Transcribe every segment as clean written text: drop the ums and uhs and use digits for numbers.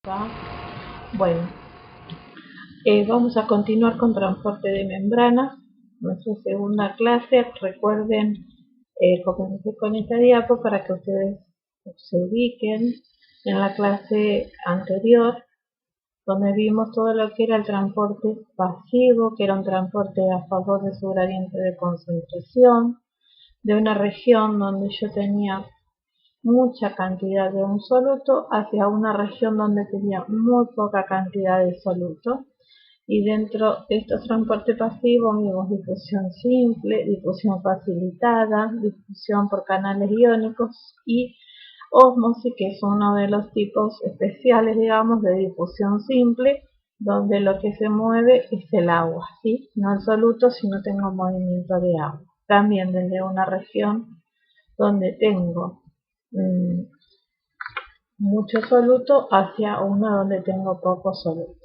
¿Va? Bueno, vamos a continuar con transporte de membrana, nuestra segunda clase. Recuerden comencé con esta diapo para que ustedes se ubiquen en la clase anterior, donde vimos todo lo que era el transporte pasivo, que era un transporte a favor de su gradiente de concentración, de una región donde yo tenía mucha cantidad de un soluto hacia una región donde tenía muy poca cantidad de soluto. Y dentro de estos transportes pasivos vimos difusión simple, difusión facilitada, difusión por canales iónicos y ósmosis, que es uno de los tipos especiales, digamos, de difusión simple, donde lo que se mueve es el agua, ¿sí? No el soluto, sino tengo movimiento de agua. También desde una región donde tengo mucho soluto hacia una donde tengo poco soluto.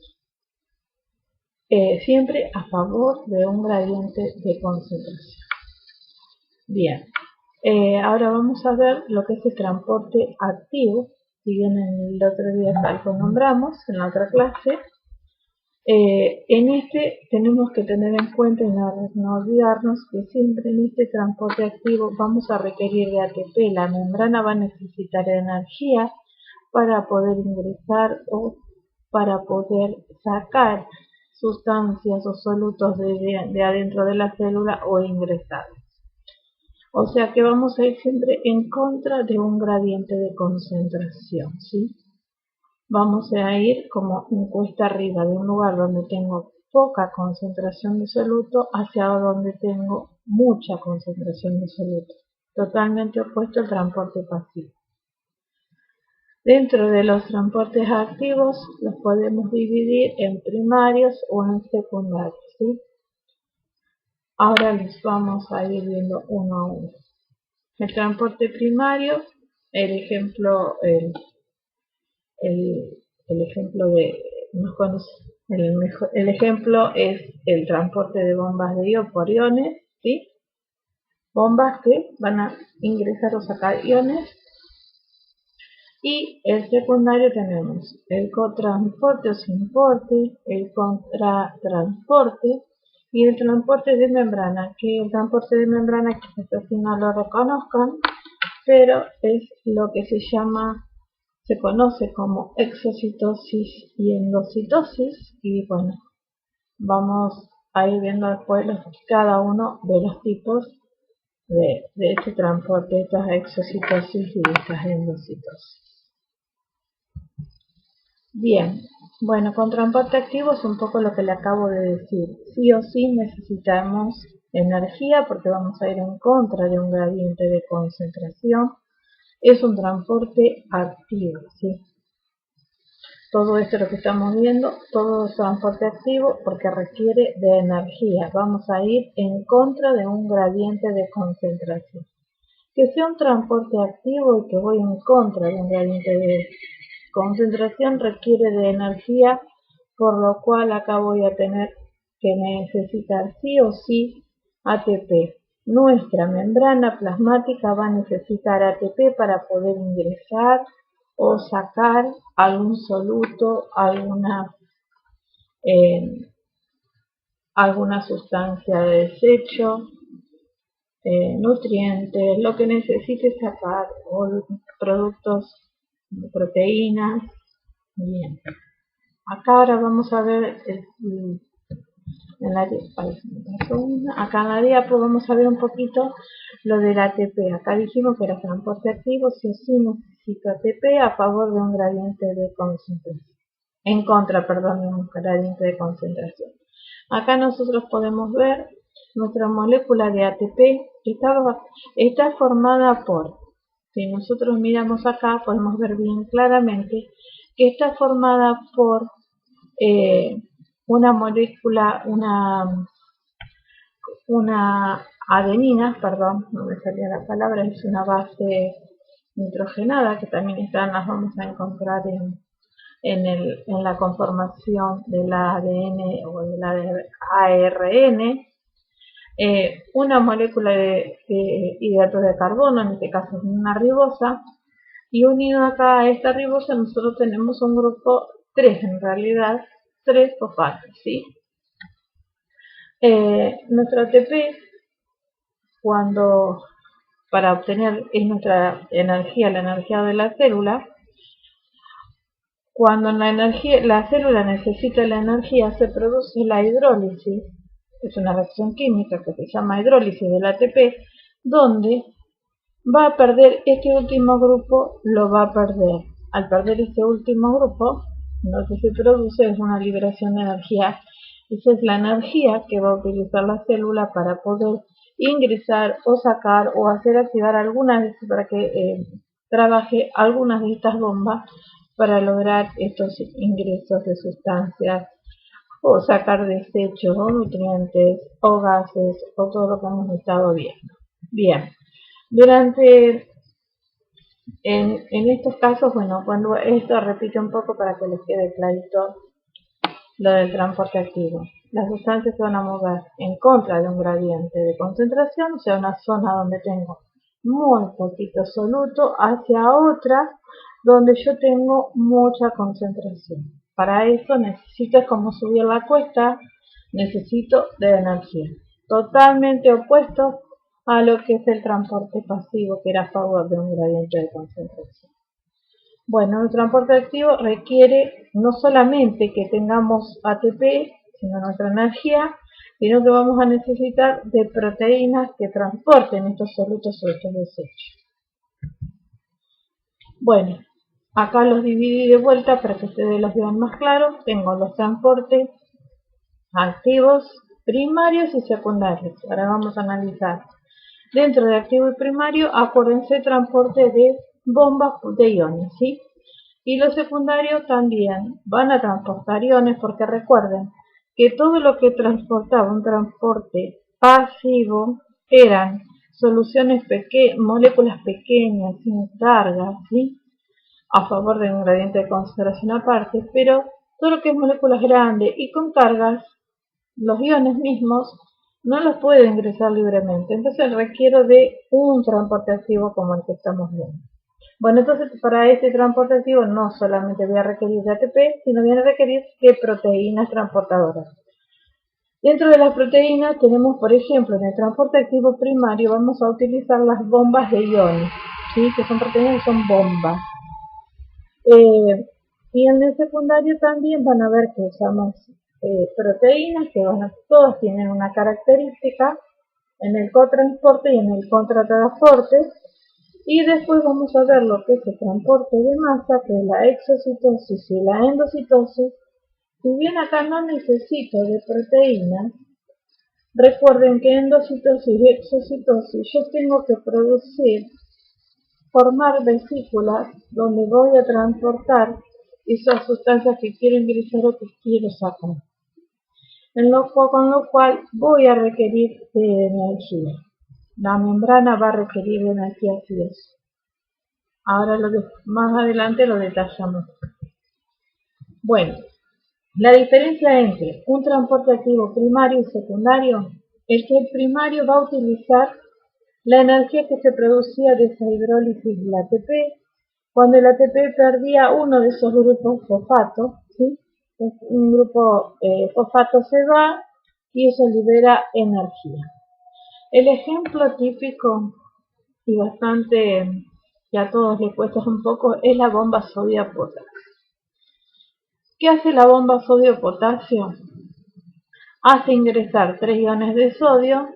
Siempre a favor de un gradiente de concentración. Bien, ahora vamos a ver lo que es el transporte activo. Si bien en el otro día lo nombramos en la otra clase, en este tenemos que tener en cuenta y no olvidarnos que siempre en este transporte activo vamos a requerir de ATP. La membrana va a necesitar energía para poder ingresar o para poder sacar sustancias o solutos de adentro de la célula o ingresar. O sea que vamos a ir siempre en contra de un gradiente de concentración, ¿sí? Vamos a ir como en cuesta arriba, de un lugar donde tengo poca concentración de soluto hacia donde tengo mucha concentración de soluto. Totalmente opuesto al transporte pasivo. Dentro de los transportes activos los podemos dividir en primarios o en secundarios, ¿sí? Ahora les vamos a ir viendo uno a uno. El transporte primario, el ejemplo el ejemplo es el transporte de bombas de iones por iones, ¿sí? Bombas que van a ingresar o sacar iones. Y el secundario tenemos el cotransporte o sinporte, el contratransporte y el transporte de membrana, que el transporte de membrana quizás así no lo reconozcan, pero es lo que se conoce como exocitosis y endocitosis. Y bueno, vamos a ir viendo después cada uno de los tipos de este transporte, de estas exocitosis y de estas endocitosis. Bien, bueno, con transporte activo es un poco lo que le acabo de decir. Sí o sí necesitamos energía porque vamos a ir en contra de un gradiente de concentración. Es un transporte activo, ¿sí? Todo esto lo que estamos viendo, todo es transporte activo porque requiere de energía. Vamos a ir en contra de un gradiente de concentración. Que sea un transporte activo y que voy en contra de un gradiente de concentración requiere de energía, por lo cual acá voy a tener que necesitar sí o sí ATP. Nuestra membrana plasmática va a necesitar ATP para poder ingresar o sacar algún soluto, alguna sustancia de desecho, nutrientes, lo que necesite sacar, o productos de proteínas. Bien, acá ahora vamos a ver acá en la diapo vamos a ver un poquito lo del ATP. Acá dijimos que era transporte activo, sí o sí necesito ATP a favor de un gradiente de concentración, en contra, perdón, de un gradiente de concentración. Acá nosotros podemos ver nuestra molécula de ATP que está formada por, si nosotros miramos acá podemos ver bien claramente que está formada por una molécula, una adenina, perdón, no me salía la palabra, es una base nitrogenada que también las vamos a encontrar en la conformación del ADN o del ARN. Una molécula de hidratos de carbono, en este caso es una ribosa, Y unido acá a esta ribosa nosotros tenemos un grupo 3, en realidad 3 fosfatos, ¿sí? Nuestro ATP, para obtener nuestra energía, la energía de la célula, cuando la célula necesita la energía, se produce la hidrólisis, es una reacción química que se llama hidrólisis del ATP, donde va a perder este último grupo, lo va a perder. Al perder este último grupo, lo que se produce es una liberación de energía. Esa es la energía que va a utilizar la célula para poder ingresar o sacar o hacer activar para que trabaje algunas de estas bombas para lograr estos ingresos de sustancias o sacar desechos o nutrientes o gases o todo lo que hemos estado viendo. Bien, en estos casos, bueno, cuando esto repite un poco para que les quede clarito lo del transporte activo. Las sustancias se van a mover en contra de un gradiente de concentración, o sea, una zona donde tengo muy poquito soluto, hacia otra donde yo tengo mucha concentración. Para eso necesito, como subir la cuesta, necesito de energía. Totalmente opuesto a lo que es el transporte pasivo, que era a favor de un gradiente de concentración. Bueno, el transporte activo requiere no solamente que tengamos ATP, sino nuestra energía, sino que vamos a necesitar de proteínas que transporten estos solutos o estos desechos. Bueno, acá los dividí de vuelta para que ustedes los vean más claros. Tengo los transportes activos primarios y secundarios. Ahora vamos a analizar. Dentro de activo y primario, acuérdense, transporte de bombas de iones, ¿sí? Y los secundarios también van a transportar iones, porque recuerden que todo lo que transportaba un transporte pasivo eran soluciones moléculas pequeñas, sin carga, ¿sí? A favor de un gradiente de concentración aparte, pero todo lo que es moléculas grandes y con cargas, los iones mismos no los puede ingresar libremente. Entonces requiero de un transporte activo como el que estamos viendo. Bueno, entonces para este transporte activo no solamente voy a requerir de ATP, sino voy a requerir de proteínas transportadoras. Dentro de las proteínas tenemos, por ejemplo, en el transporte activo primario vamos a utilizar las bombas de iones, ¿sí? Que son proteínas que son bombas. Y en el secundario también van a ver que usamos proteínas que todas tienen una característica en el cotransporte y en el contratransporte. Y después vamos a ver lo que es el transporte de masa, que es la exocitosis y la endocitosis. Si bien acá no necesito de proteínas, recuerden que endocitosis y exocitosis yo tengo que formar vesículas donde voy a transportar esas sustancias que quiero ingresar o que quiero sacar. Con lo cual voy a requerir de energía. La membrana va a requerir de energía así es. Ahora más adelante lo detallamos. Bueno, la diferencia entre un transporte activo primario y secundario es que el primario va a utilizar la energía que se producía de esa hidrólisis del ATP, cuando el ATP perdía uno de esos grupos fosfato, ¿sí? Un grupo fosfato se va y eso libera energía. El ejemplo típico y bastante que a todos les cuesta un poco es la bomba sodio-potasio. ¿Qué hace la bomba sodio-potasio? Hace ingresar 3 iones de sodio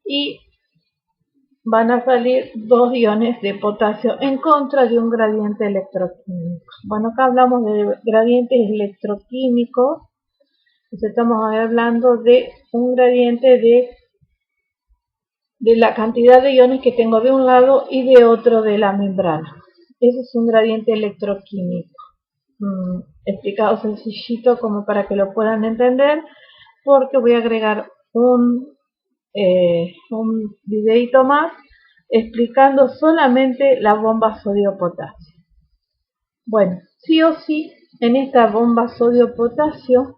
y van a salir 2 iones de potasio en contra de un gradiente electroquímico. Bueno, acá hablamos de gradientes electroquímicos, estamos hablando de un gradiente de la cantidad de iones que tengo de un lado y de otro de la membrana. Ese es un gradiente electroquímico. Explicado sencillito como para que lo puedan entender, porque voy a agregar un videito más explicando solamente la bomba sodio-potasio. Bueno, sí o sí, en esta bomba sodio-potasio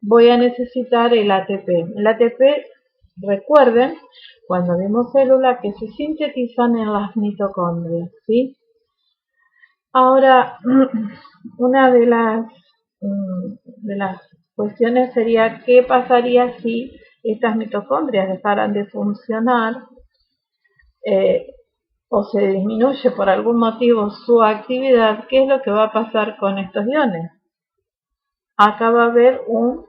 voy a necesitar el ATP. El ATP, recuerden, cuando vimos células que se sintetizan en las mitocondrias, ¿sí? Ahora, una de las cuestiones sería qué pasaría si estas mitocondrias dejaran de funcionar o se disminuye por algún motivo su actividad. ¿Qué es lo que va a pasar con estos iones? Acá va a haber un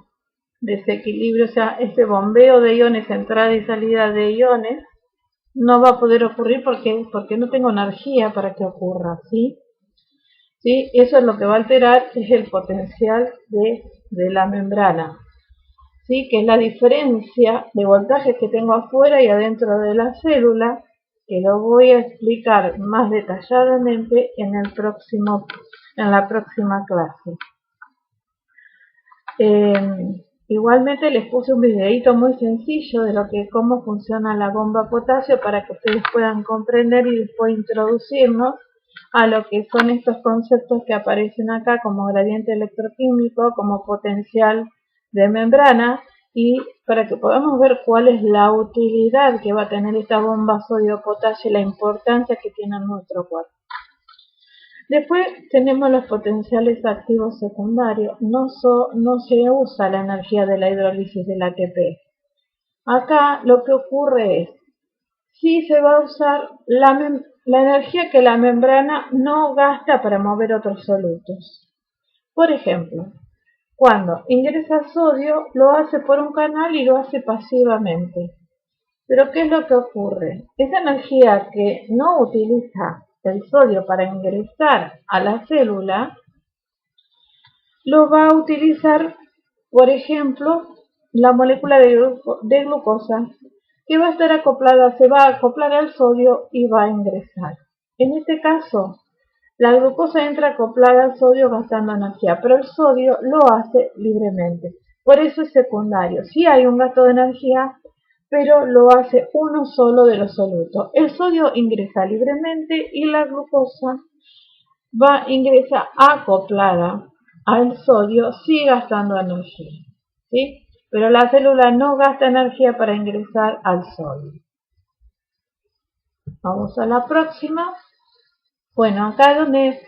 desequilibrio, o sea, este bombeo de iones, entrada y salida de iones, no va a poder ocurrir porque no tengo energía para que ocurra, ¿sí? ¿Sí? Eso es lo que va a alterar, es el potencial de la membrana, ¿sí? Que es la diferencia de voltajes que tengo afuera y adentro de la célula, que lo voy a explicar más detalladamente en la próxima clase. Igualmente les puse un videito muy sencillo de cómo funciona la bomba potasio para que ustedes puedan comprender y después introducirnos a lo que son estos conceptos que aparecen acá como gradiente electroquímico, como potencial de membrana, y para que podamos ver cuál es la utilidad que va a tener esta bomba sodio-potasio y la importancia que tiene en nuestro cuerpo. Después tenemos los potenciales activos secundarios. No se usa la energía de la hidrólisis del ATP. Acá lo que ocurre es, sí se va a usar la energía que la membrana no gasta para mover otros solutos. Por ejemplo, cuando ingresa sodio, lo hace por un canal y lo hace pasivamente. Pero ¿qué es lo que ocurre? Esa energía que no utiliza el sodio para ingresar a la célula, lo va a utilizar, por ejemplo, la molécula de glucosa, que va a estar acoplada, se va a acoplar al sodio y va a ingresar. En este caso, la glucosa entra acoplada al sodio gastando energía, pero el sodio lo hace libremente. Por eso es secundario. Sí hay un gasto de energía, pero lo hace uno solo de los solutos. El sodio ingresa libremente y la glucosa ingresa acoplada al sodio, sí gastando energía, ¿sí? Pero la célula no gasta energía para ingresar al sodio. Vamos a la próxima. Bueno, acá es donde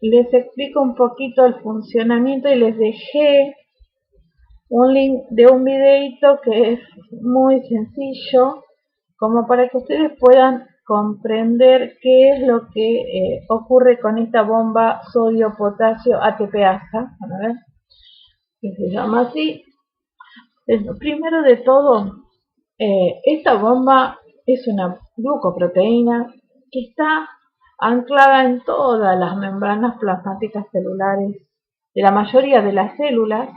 les explico un poquito el funcionamiento y les dejé un link de un videito que es muy sencillo, como para que ustedes puedan comprender qué es lo que ocurre con esta bomba sodio-potasio ATPasa, a ver, que se llama así. Primero de todo, esta bomba es una glucoproteína que está anclada en todas las membranas plasmáticas celulares de la mayoría de las células.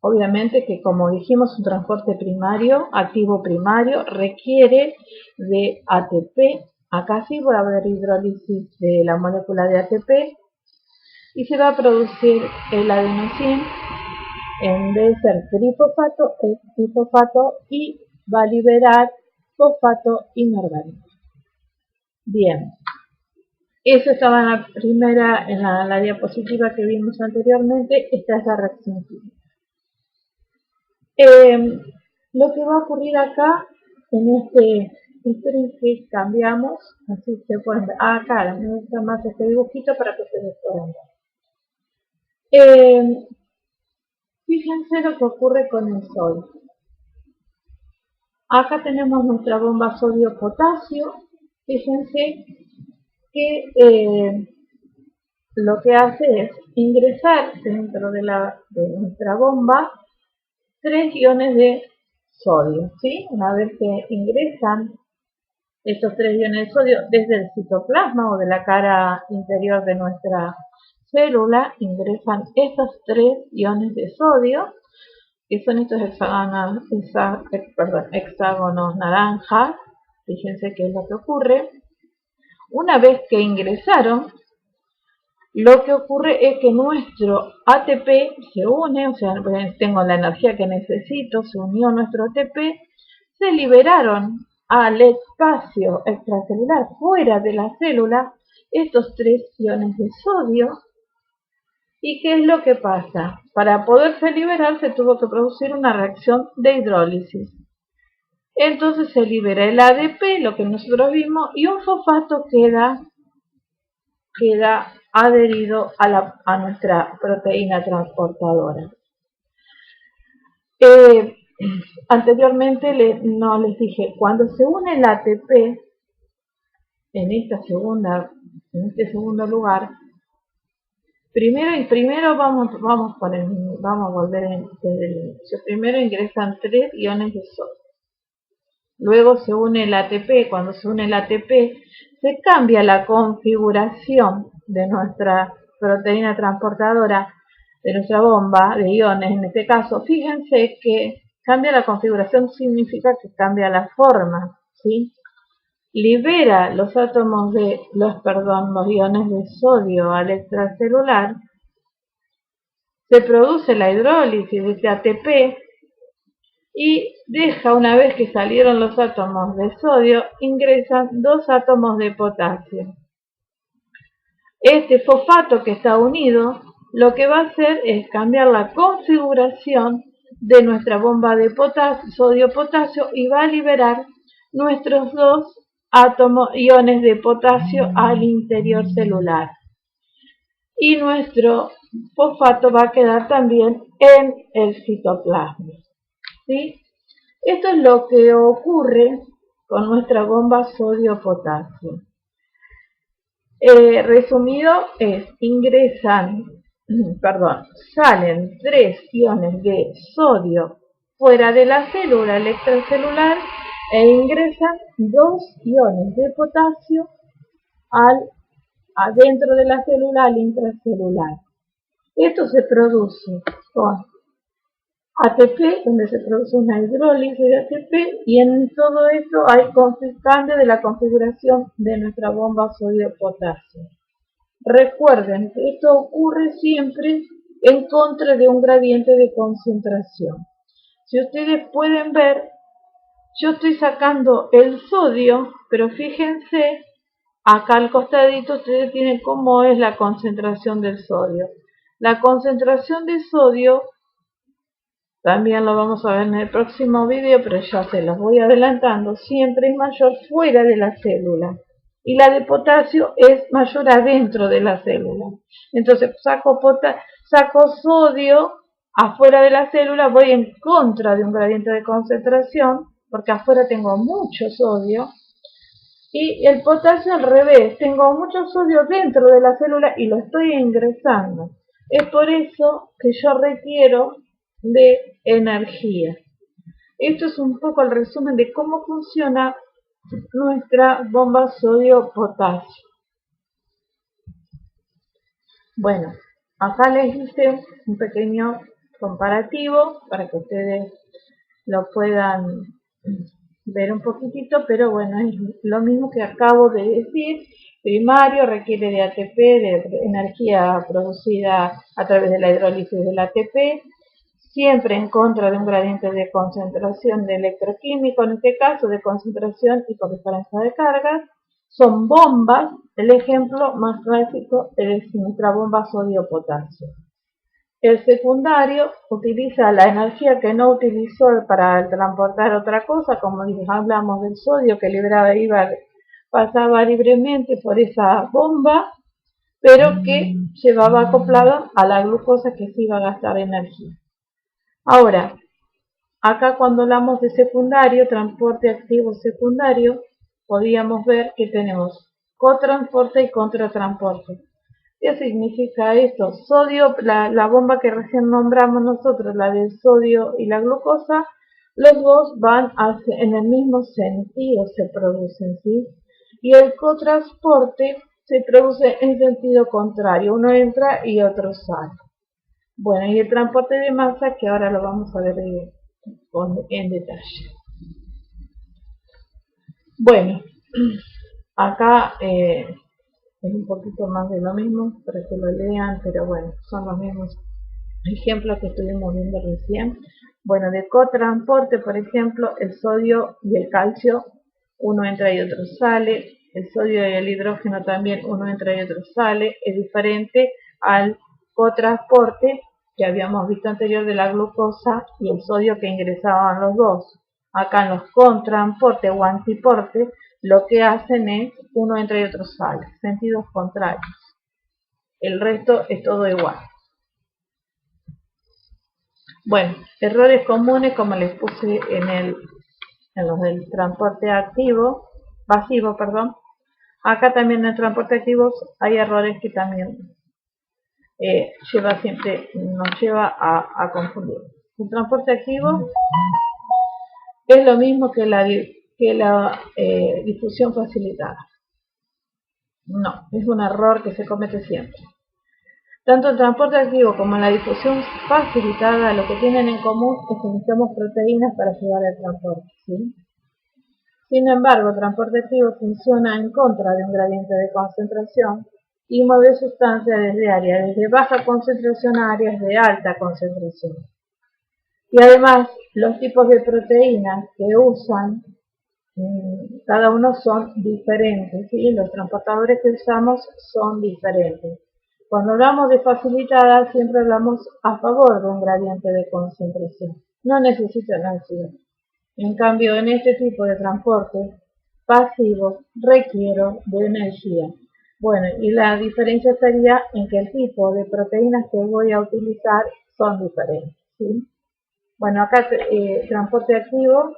Obviamente que, como dijimos, un transporte primario, activo primario, requiere de ATP. Acá sí va a haber hidrólisis de la molécula de ATP y se va a producir el adenosín, en vez de ser trifosfato, es trifosfato y va a liberar fosfato y margarina. Bien, eso estaba en la diapositiva que vimos anteriormente. Esta es la reacción química. Lo que va a ocurrir acá esperen que cambiamos, así se pueden ver. Acá me gusta más este dibujito para que ustedes puedan ver. Fíjense lo que ocurre con el sodio. Acá tenemos nuestra bomba sodio-potasio. Fíjense que lo que hace es ingresar dentro de nuestra bomba 3 iones de sodio, ¿sí? Una vez que ingresan estos 3 iones de sodio desde el citoplasma o de la cara interior de nuestra célula, ingresan estos 3 iones de sodio, que son estos hexágonos naranjas. Fíjense qué es lo que ocurre. Una vez que ingresaron, lo que ocurre es que nuestro ATP se une, o sea, tengo la energía que necesito, se unió nuestro ATP, se liberaron al espacio extracelular fuera de la célula estos 3 iones de sodio. ¿Y qué es lo que pasa? Para poderse liberar se tuvo que producir una reacción de hidrólisis. Entonces se libera el ADP, lo que nosotros vimos, y un fosfato queda adherido a nuestra proteína transportadora. Anteriormente no les dije, cuando se une el ATP en este segundo lugar, primero vamos a volver desde el inicio. Primero ingresan 3 iones de sodio. Luego se une el ATP. Cuando se une el ATP, se cambia la configuración de nuestra proteína transportadora, de nuestra bomba de iones en este caso. Fíjense que cambia la configuración, significa que cambia la forma, ¿sí? Libera los iones de sodio al extracelular, se produce la hidrólisis de este ATP y deja, una vez que salieron los átomos de sodio, ingresan 2 átomos de potasio. Este fosfato que está unido, lo que va a hacer es cambiar la configuración de nuestra bomba de sodio-potasio y va a liberar nuestros 2 iones de potasio al interior celular. Y nuestro fosfato va a quedar también en el citoplasma, ¿sí? Esto es lo que ocurre con nuestra bomba sodio-potasio. Resumido es, salen 3 iones de sodio fuera de la célula, el extracelular, e ingresan 2 iones de potasio adentro de la célula, al intracelular. Esto se produce con ATP, donde se produce una hidrólisis de ATP, y en todo esto hay cambio de la configuración de nuestra bomba sodio-potasio. Recuerden que esto ocurre siempre en contra de un gradiente de concentración. Si ustedes pueden ver, yo estoy sacando el sodio, pero fíjense, acá al costadito ustedes tienen cómo es la concentración del sodio. La concentración de sodio, también lo vamos a ver en el próximo video, pero ya se los voy adelantando, siempre es mayor fuera de la célula. Y la de potasio es mayor adentro de la célula. Entonces saco sodio afuera de la célula, voy en contra de un gradiente de concentración, porque afuera tengo mucho sodio. Y el potasio al revés, tengo mucho sodio dentro de la célula y lo estoy ingresando. Es por eso que yo requiero de energía. Esto es un poco el resumen de cómo funciona nuestra bomba sodio-potasio. Bueno, acá les hice un pequeño comparativo para que ustedes lo puedan ver un poquitito, pero bueno, es lo mismo que acabo de decir. Primario requiere de ATP, de energía producida a través de la hidrólisis del ATP, siempre en contra de un gradiente de concentración de electroquímico, en este caso de concentración y por diferencia de cargas. Son bombas, el ejemplo más clásico es nuestra bomba sodio-potasio. El secundario utiliza la energía que no utilizó para transportar otra cosa, como hablamos del sodio que pasaba libremente por esa bomba, pero que llevaba acoplada a la glucosa que se iba a gastar energía. Ahora, acá cuando hablamos de secundario, transporte activo secundario, podíamos ver que tenemos cotransporte y contratransporte. ¿Qué significa esto? Sodio, la bomba que recién nombramos nosotros, la del sodio y la glucosa, los dos van en el mismo sentido, se producen, ¿sí? Y el cotransporte se produce en sentido contrario, uno entra y otro sale. Bueno, y el transporte de masa, que ahora lo vamos a ver en detalle. Bueno, acá es un poquito más de lo mismo, para que lo lean, pero bueno, son los mismos ejemplos que estuvimos viendo recién. Bueno, de cotransporte, por ejemplo, el sodio y el calcio, uno entra y otro sale. El sodio y el hidrógeno también, uno entra y otro sale. Es diferente al cotransporte que habíamos visto anterior de la glucosa y el sodio que ingresaban los dos. Acá en los con transporte o antiporte, lo que hacen es uno entra y otro sale, sentidos contrarios. El resto es todo igual. Bueno, errores comunes como les puse en los del transporte pasivo, perdón. Acá también en el transporte activo hay errores que también nos lleva a confundir. El transporte activo es lo mismo que la difusión facilitada. No, es un error que se comete siempre. Tanto el transporte activo como la difusión facilitada lo que tienen en común es que necesitamos proteínas para llevar el transporte, ¿sí? Sin embargo, el transporte activo funciona en contra de un gradiente de concentración y mueve sustancias desde áreas desde baja concentración a áreas de alta concentración. Y además, los tipos de proteínas que usan, cada uno son diferentes, ¿sí? Los transportadores que usamos son diferentes. Cuando hablamos de facilitada, siempre hablamos a favor de un gradiente de concentración. No necesita energía. En cambio, en este tipo de transporte pasivo requiero de energía. Bueno, y la diferencia estaría en que el tipo de proteínas que voy a utilizar son diferentes, ¿sí? Bueno, acá transporte activo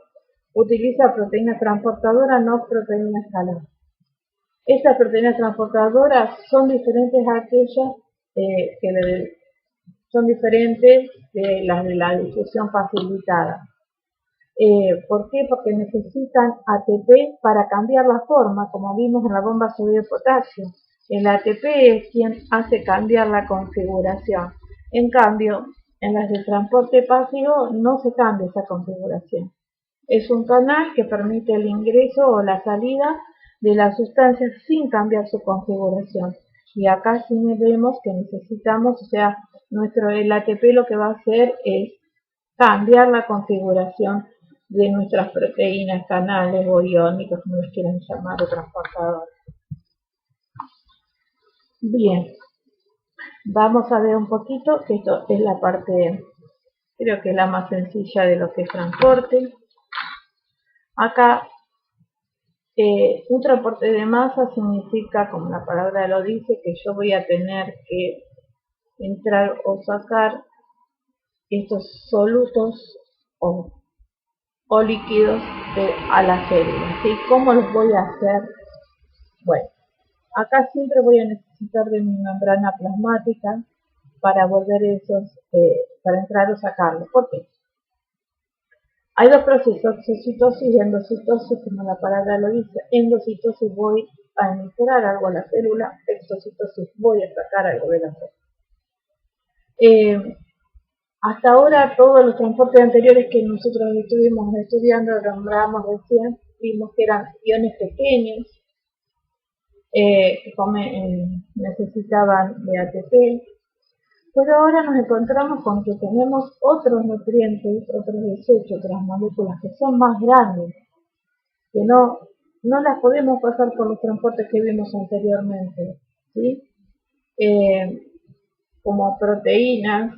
utiliza proteínas transportadoras, no proteínas escalares. Estas proteínas transportadoras son diferentes a aquellas son diferentes de las de la difusión facilitada. ¿Por qué? Porque necesitan ATP para cambiar la forma, como vimos en la bomba sodio de potasio. El ATP es quien hace cambiar la configuración. En cambio, en las de transporte pasivo no se cambia esa configuración. Es un canal que permite el ingreso o la salida de la sustancia sin cambiar su configuración. Y acá sí vemos que necesitamos, o sea, el ATP lo que va a hacer es cambiar la configuración de nuestras proteínas, canales o iónicos, como les quieran llamar, o transportadores. Bien, vamos a ver un poquito, que esto es la parte, creo que es la más sencilla de lo que es transporte. Acá, un transporte de masa significa, como la palabra lo dice, que yo voy a tener que entrar o sacar estos solutos o líquidos a la célula, ¿sí? ¿Cómo los voy a hacer? Bueno, acá siempre voy a necesitar de mi membrana plasmática para para entrar o sacarlos. ¿Por qué? Hay dos procesos, exocitosis y endocitosis, como la palabra lo dice. Endocitosis voy a entrar algo a la célula, exocitosis voy a sacar algo de la célula. Hasta ahora todos los transportes anteriores que nosotros estuvimos estudiando, nombramos recién, vimos que eran iones pequeños, que necesitaban de ATP, pero ahora nos encontramos con que tenemos otros nutrientes, otros desechos, otras moléculas que son más grandes, que no las podemos pasar por los transportes que vimos anteriormente, ¿sí? Como proteínas,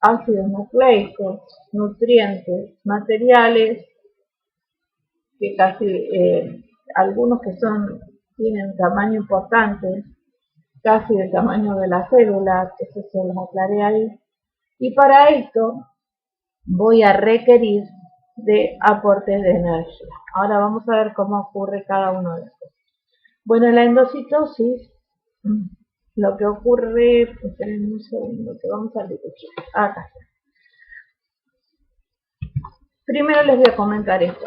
ácidos nucleicos, nutrientes, materiales, que casi algunos que tienen tamaño importante, casi del tamaño de la célula, que eso se los aclaré ahí. Y para esto voy a requerir de aportes de energía. Ahora vamos a ver cómo ocurre cada uno de estos. Bueno, en la endocitosis, lo que ocurre, esperen un segundo que vamos a dibujar. Acá está. Primero les voy a comentar esto.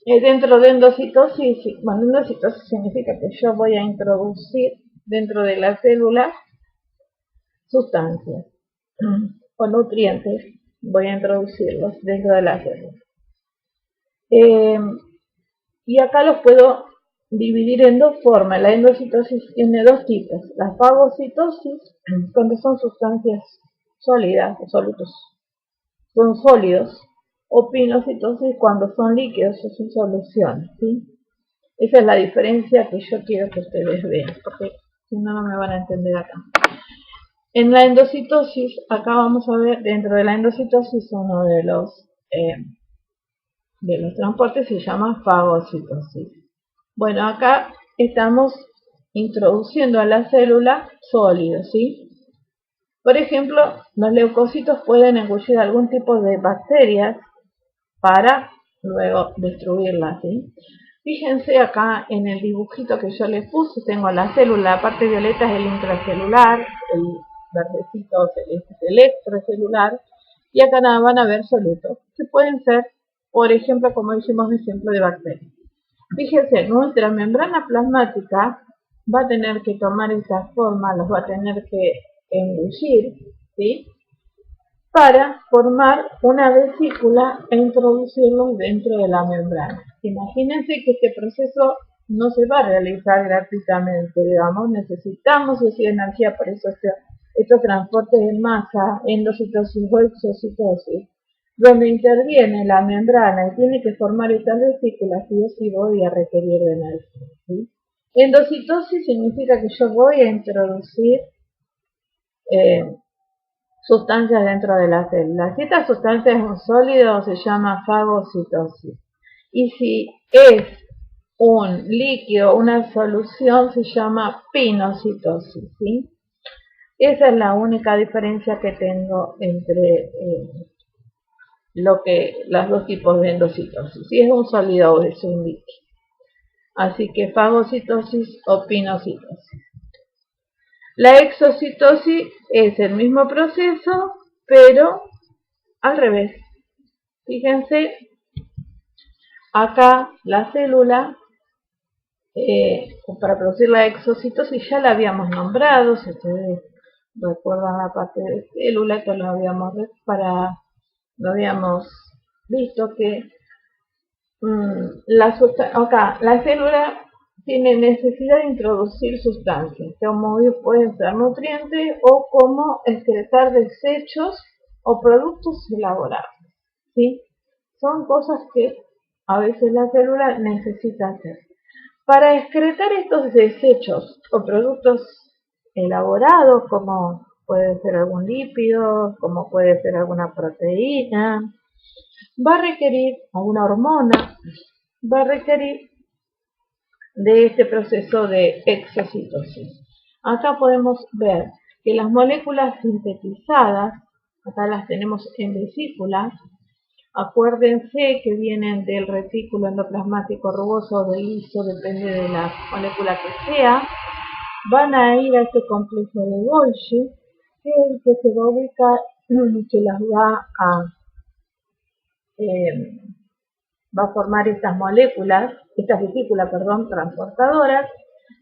Dentro de endocitosis, bueno, endocitosis significa que yo voy a introducir dentro de la célula sustancias o nutrientes, voy a introducirlos dentro de la célula. Y acá los puedo dividir en dos formas. La endocitosis tiene dos tipos. La fagocitosis, cuando son sustancias sólidas o solutos, son sólidos, o pinocitosis cuando son líquidos o son soluciones, ¿sí? Esa es la diferencia que yo quiero que ustedes vean, porque si no, no me van a entender acá. En la endocitosis, acá vamos a ver, dentro de la endocitosis, uno de los de los transportes se llama fagocitosis. Bueno, acá estamos introduciendo a la célula sólidos, ¿sí? Por ejemplo, los leucocitos pueden engullir algún tipo de bacterias para luego destruirlas, ¿sí? Fíjense acá en el dibujito que yo les puse, tengo la célula, la parte violeta es el intracelular, el verdecito celeste es el extracelular, y acá nada van a ver solutos, que pueden ser, por ejemplo, como hicimos ejemplo de bacterias. Fíjense, nuestra membrana plasmática va a tener que tomar esa forma, los va a tener que engullir, ¿sí? Para formar una vesícula e introducirlos dentro de la membrana. Imagínense que este proceso no se va a realizar gratuitamente, digamos, necesitamos esa energía, por eso estos transportes en masa, endocitosis o exocitosis, donde interviene la membrana y tiene que formar estas vesículas, y yo sí voy a requerir de energía, ¿sí? Endocitosis significa que yo voy a introducir sustancias dentro de la célula. Si esta sustancia es un sólido, se llama fagocitosis. Y si es un líquido, una solución, se llama pinocitosis, ¿sí? Esa es la única diferencia que tengo entre los dos tipos de endocitosis. Si es un sólido o es un líquido. Así que fagocitosis o pinocitosis. La exocitosis es el mismo proceso, pero al revés. Fíjense, acá la célula, para producir la exocitosis ya la habíamos nombrado, si ustedes recuerdan la parte de célula, que lo habíamos visto que acá la célula tiene necesidad de introducir sustancias, que como pueden ser nutrientes o como excretar desechos o productos elaborados, ¿sí? Son cosas que a veces la célula necesita hacer. Para excretar estos desechos o productos elaborados, como puede ser algún lípido, como puede ser alguna proteína, va a requerir alguna hormona, va a requerir de este proceso de exocitosis. Acá podemos ver que las moléculas sintetizadas, acá las tenemos en vesículas, acuérdense que vienen del retículo endoplasmático rugoso o del liso, depende de la molécula que sea, van a ir a este complejo de Golgi, que es el que se va a ubicar, que las va a formar estas moléculas, estas vesículas, transportadoras,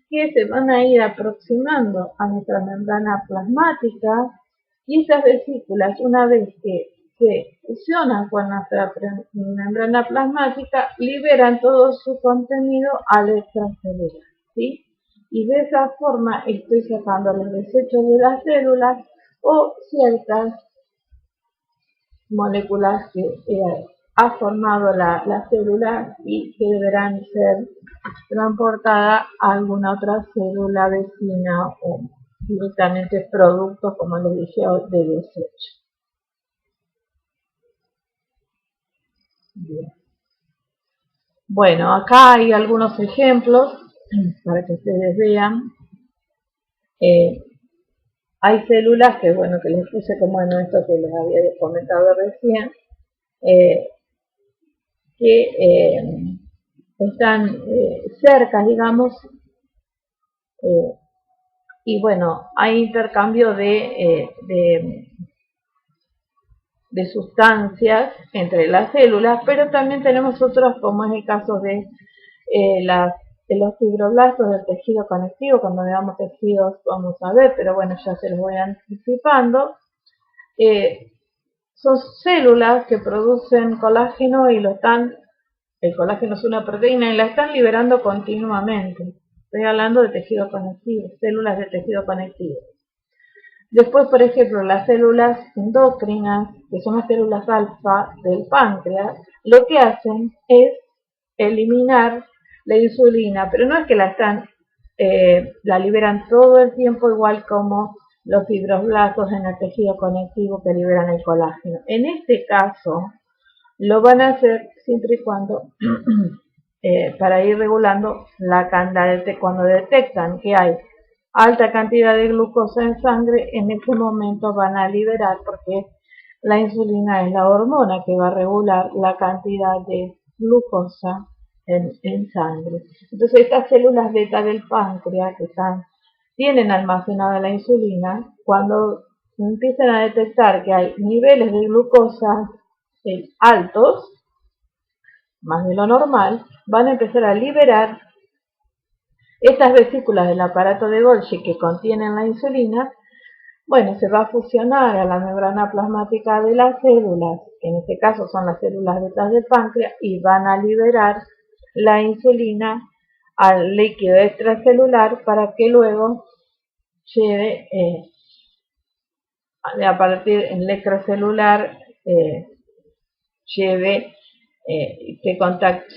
que se van a ir aproximando a nuestra membrana plasmática, y estas vesículas, una vez que se fusionan con nuestra membrana plasmática, liberan todo su contenido al extracelular, ¿sí? Y de esa forma estoy sacando los desechos de las células o ciertas moléculas que ha formado la célula y que deberán ser transportadas a alguna otra célula vecina o directamente productos, como les dije, de desecho. Bien. Bueno, acá hay algunos ejemplos para que ustedes vean. Hay células que, bueno, que les puse como en esto que les había comentado recién, que están cerca, digamos, y bueno, hay intercambio de sustancias entre las células, pero también tenemos otros, como es el caso de los fibroblastos del tejido conectivo. Cuando veamos tejidos vamos a ver, pero bueno, ya se los voy anticipando. Son células que producen colágeno y el colágeno es una proteína y la están liberando continuamente. Estoy hablando de tejido conectivo, células de tejido conectivo. Después, por ejemplo, las células endocrinas, que son las células alfa del páncreas, lo que hacen es eliminar la insulina, pero no es que la liberan todo el tiempo, igual como los fibroblastos en el tejido conectivo que liberan el colágeno. En este caso, Lo van a hacer siempre y cuando para ir regulando la cantidad cuando detectan que hay alta cantidad de glucosa en sangre, en ese momento van a liberar, porque la insulina es la hormona que va a regular la cantidad de glucosa en sangre. Entonces estas células beta del páncreas que tienen almacenada la insulina, cuando empiezan a detectar que hay niveles de glucosa altos, más de lo normal, van a empezar a liberar estas vesículas del aparato de Golgi que contienen la insulina. Bueno, se va a fusionar a la membrana plasmática de las células, que en este caso son las células betas del páncreas, y van a liberar la insulina al líquido extracelular para que luego lleve, a partir del extracelular, lleve,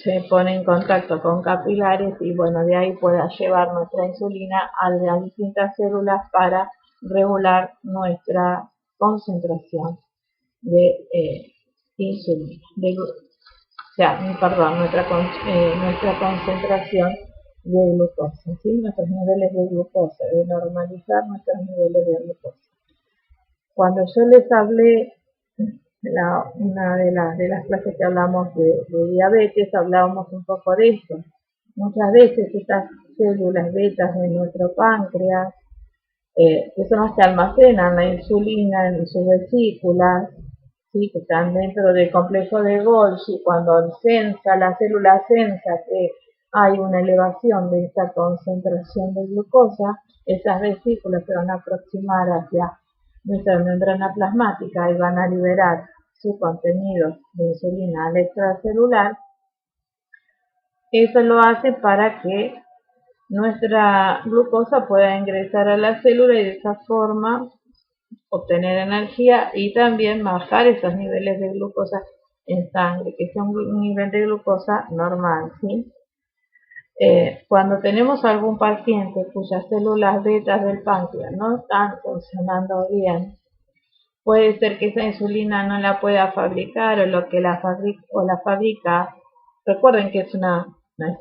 se pone en contacto con capilares y bueno, de ahí pueda llevar nuestra insulina a las distintas células para regular nuestra concentración de insulina, nuestra concentración de glucosa, ¿sí? Nuestros niveles de glucosa, de normalizar nuestros niveles de glucosa. Cuando yo les hablé, una de las clases que hablamos de diabetes, hablábamos un poco de esto. Muchas veces estas células betas de nuestro páncreas, que son las que almacenan la insulina en sus vesículas, ¿sí? Que están dentro del complejo de Golgi, cuando la célula sensa que hay una elevación de esta concentración de glucosa, esas vesículas se van a aproximar hacia nuestra membrana plasmática y van a liberar su contenido de insulina al extracelular. Eso lo hace para que nuestra glucosa pueda ingresar a la célula y de esa forma obtener energía y también bajar esos niveles de glucosa en sangre, que es un nivel de glucosa normal, ¿sí? Cuando tenemos algún paciente cuyas células betas del páncreas no están funcionando bien, puede ser que esa insulina no la pueda fabricar o la fabrica. Recuerden que esta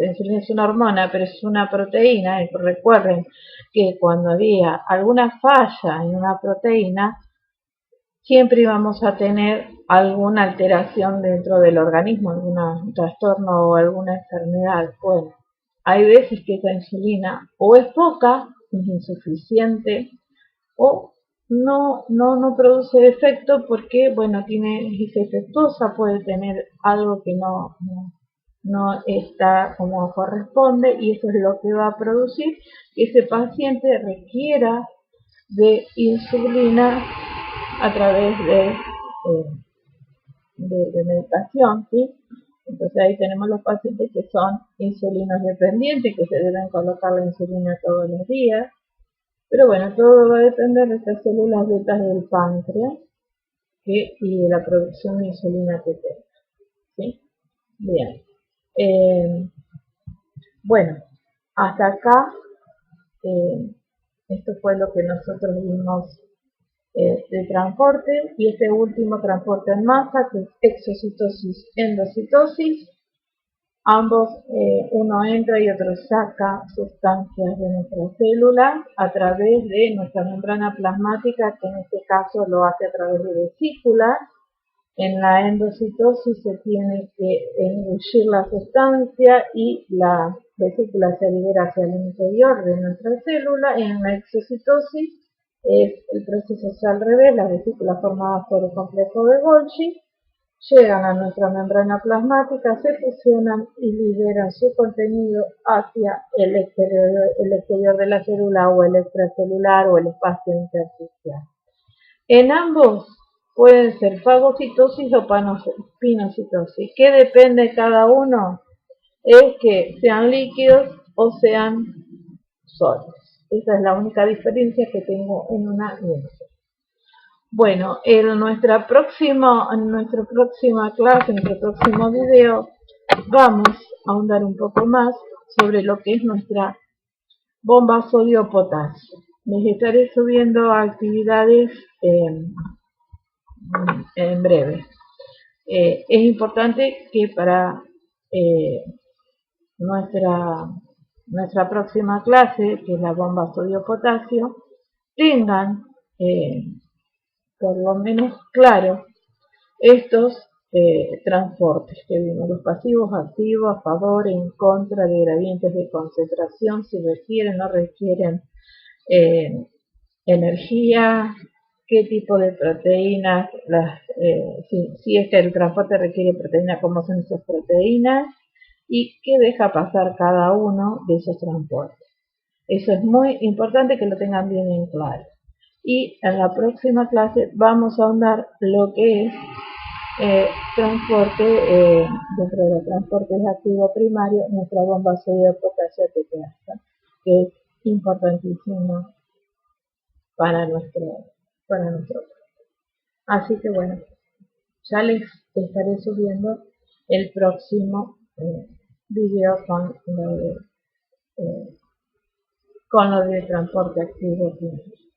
insulina es una hormona, pero es una proteína. Y recuerden que cuando había alguna falla en una proteína, siempre íbamos a tener alguna alteración dentro del organismo, algún trastorno o alguna enfermedad. Bueno, hay veces que esa insulina o es poca, es insuficiente, o no produce efecto porque, bueno, es defectuosa, puede tener algo que no está como corresponde, y eso es lo que va a producir que ese paciente requiera de insulina a través de medicación, ¿sí? Entonces ahí tenemos los pacientes que son insulinos dependientes, que se deben colocar la insulina todos los días. Pero bueno, todo va a depender de estas células betas del páncreas y de la producción de insulina que tenga, ¿sí? Bien. Bueno, hasta acá esto fue lo que nosotros vimos de transporte, y este último transporte en masa, que es exocitosis, endocitosis. Ambos, uno entra y otro saca sustancias de nuestra célula a través de nuestra membrana plasmática, que en este caso lo hace a través de vesículas. En la endocitosis se tiene que engullir la sustancia y la vesícula se libera hacia el interior de nuestra célula. En la exocitosis el proceso es al revés, las vesículas formadas por el complejo de Golgi llegan a nuestra membrana plasmática, se fusionan y liberan su contenido hacia el exterior de la célula o el extracelular o el espacio intersticial. En ambos pueden ser fagocitosis o pinocitosis. ¿Qué depende de cada uno? Es que sean líquidos o sean sólidos. Esa es la única diferencia que tengo en una y en otra. Bueno, en nuestra próxima clase, en nuestro próximo video, vamos a ahondar un poco más sobre lo que es nuestra bomba sodio-potasio. Les estaré subiendo actividades en breve. Es importante que para nuestra próxima clase, que es la bomba sodio-potasio, tengan por lo menos claro estos transportes que vimos, los pasivos, activos, a favor, en contra de gradientes de concentración, si requieren o no requieren energía, qué tipo de proteínas, si es que el transporte requiere proteína, cómo son esas proteínas y qué deja pasar cada uno de esos transportes. Eso es muy importante que lo tengan bien en claro. Y en la próxima clase vamos a ahondar lo que es transporte, dentro de los transportes activo primario, nuestra bomba sodio-potasio TPA, que es importantísimo para nuestro. Así que bueno, ya les estaré subiendo el próximo video con lo de transporte activo primario.